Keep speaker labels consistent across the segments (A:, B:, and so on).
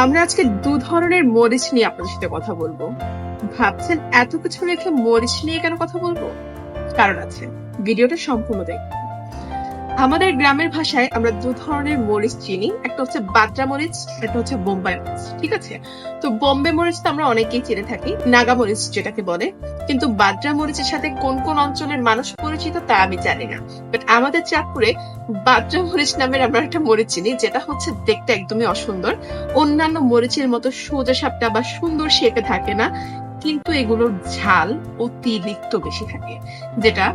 A: আমরা আজকে দু ধরনের মরিচ নিয়ে আপনাদের সাথে কথা বলবো। ভাবছেন এত কিছু রেখে মরিচ নিয়ে কেন কথা বলবো? কারণ আছে, ভিডিওটা সম্পূর্ণ দেখুন। আমাদের গ্রামের ভাষায় আমরা দু ধরনের মরিচ চিনি, একটা হচ্ছে বাদ্রা মরিচ, একটা হচ্ছে বোম্বাই মরিচ। ঠিক আছে, তো বোম্বে মরিচ তো আমরা অনেকেই চিনে থাকি, নাগা মরিচ যেটাকে বলে। কিন্তু বাদ্রা মরিচের সাথে কোন কোন অঞ্চলের মানুষ পরিচিত তা আমি জানি না, বাট আমাদের চাঁদপুরে বাদ্রা মরিচ নামের আমরা একটা মরিচ চিনি, যেটা হচ্ছে দেখতে একদমই অসুন্দর। অন্যান্য মরিচের মতো সোজা সাপটা বা সুন্দর শেপে থাকে না, কিন্তু এগুলোর ঝাল অতিরিক্ত বেশি থাকে, যেটা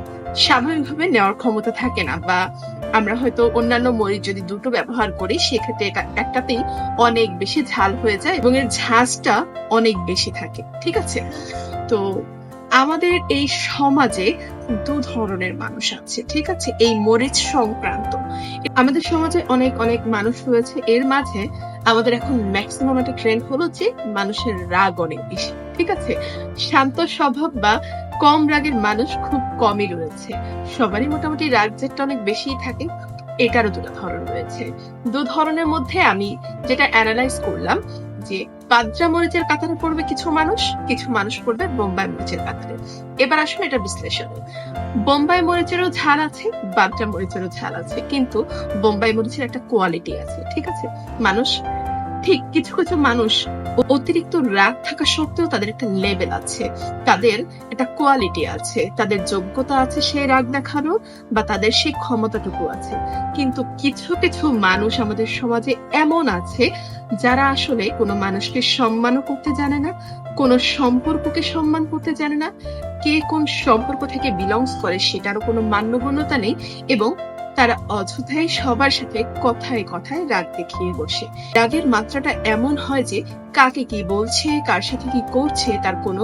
A: স্বাভাবিকভাবে নেওয়ার ক্ষমতা থাকে না। বা আমরা হয়তো অন্যান্য মরিচ যদি দুটো ব্যবহার করি, সেক্ষেত্রে এটা একটাতেই অনেক বেশি ঝাল হয়ে যায় এবং এর ঝাঁজটা অনেক বেশি থাকে। ঠিক আছে, তো আমাদের এই সমাজে দু ধরনের মানুষ আছে। ঠিক আছে, এই মরিচ সংক্রান্ত আমাদের সমাজে অনেক অনেক মানুষ রয়েছে। এর মাঝে আমাদের এখন ম্যাক্সিমাম একটা ট্রেন্ড হলো যে মানুষের রাগ অনেক বেশি। ঠিক আছে, শান্ত স্বভাব বা কম রাগের মানুষ খুব কমই রয়েছে। সবারই মোটামুটি রাগ জেদটা অনেক বেশিই থাকে। এটারও দুটো ধরন রয়েছে। দু ধরনের মধ্যে আমি যেটা অ্যানালাইজ করলাম, যে বাদ্রা মরিচের কাতারে পড়বে কিছু মানুষ, কিছু মানুষ পড়বে বোম্বাই মরিচের কাতারে। এবার আসলে এটা বিশ্লেষণে, বোম্বাই মরিচেরও ঝাল আছে, বাদ্রা মরিচেরও ঝাল আছে, কিন্তু বোম্বাই মরিচের একটা কোয়ালিটি আছে। ঠিক আছে, মানুষ ঠিক কিছু কিছু মানুষ অতিরিক্ত রাগ থাকা সত্ত্বেও তাদের একটা লেভেল আছে, তাদের একটা কোয়ালিটি আছে, তাদের যোগ্যতা আছে সেই রাগ দেখানোর, বা তাদের সেই ক্ষমতাটুকু আছে। কিন্তু কিছু কিছু মানুষ আমাদের সমাজে এমন আছে যারা আসলে কোনো মানুষকে সম্মানও করতে জানে না, কোনো সম্পর্ককে সম্মান করতে জানে না, কে কোন সম্পর্ক থেকে বিলংস করে সেটারও কোনো মান্যগণ্যতা নেই, এবং তারা অযথাই সবার সাথে কথায় কথায় রাগ দেখিয়ে বসে। রাগের মাত্রাটা এমন হয় যে কাকে কি বলছে, কার সাথে কি করছে তার কোনো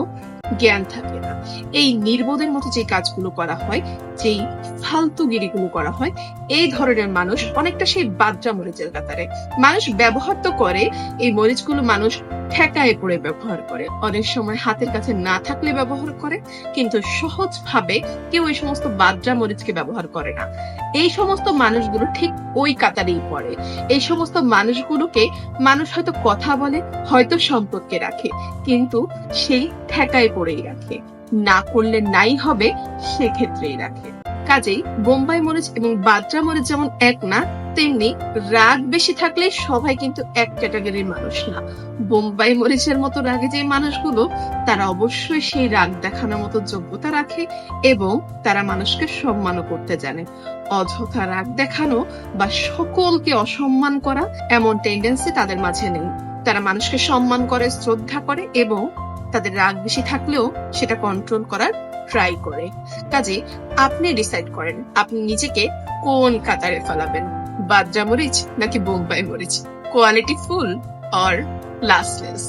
A: জ্ঞান থাকে না। এই নির্বোধের মতো যে কাজগুলো করা হয়, যেই ফালতুগিরিগুলো করা হয়, এই ধরনের মানুষ অনেকটা সেই বাদ্রা মরিচের কাতারে। মানুষ ব্যবহার তো করে, এই মরিচগুলো মানুষ ঠেকায় পড়ে ব্যবহার করে, অনেক সময় হাতের কাছে না থাকলে ব্যবহার করে, কিন্তু সহজ ভাবে কেউ এই সমস্ত বাদ্রা মরিচকে ব্যবহার করে না। এই সমস্ত মানুষগুলো ঠিক ওই কাতারেই পড়ে। এই সমস্ত মানুষগুলোকে মানুষ হয়তো কথা বলে, হয়তো সম্পর্কে রাখে, কিন্তু সেই ঠেকায় পড়েই রাখে, না করলে নাই হবে সেক্ষেত্রেই রাখে। কাজেই বোম্বাই মরিচ এবং বাদ্রা মরিচ যেমন এক না, তেমনি রাগ বেশি থাকলে সবাই কিন্তু এক ক্যাটাগরির মানুষ না। বোম্বাই মরিচের মতো রাগে যে মানুষগুলো, তারা অবশ্যই সেই রাগ দেখানোর মতো যোগ্যতা রাখে এবং তারা মানুষকে সম্মানও করতে জানে। অযথা রাগ দেখানো বা সকলকে অসম্মান করা এমন টেন্ডেন্সি তাদের মাঝে নেই। তারা মানুষকে সম্মান করে, শ্রদ্ধা করে এবং তাদের রাগ বেশি থাকলেও সেটা কন্ট্রোল করার ট্রাই করে। কাজে আপনি ডিসাইড করেন আপনি নিজেকে কোন কাতারে ফেলাবেন, বাদ্রা মরিচ নাকি বোম্বাই মরিচ, কোয়ালিটি ফুল অর লাস্টলেস।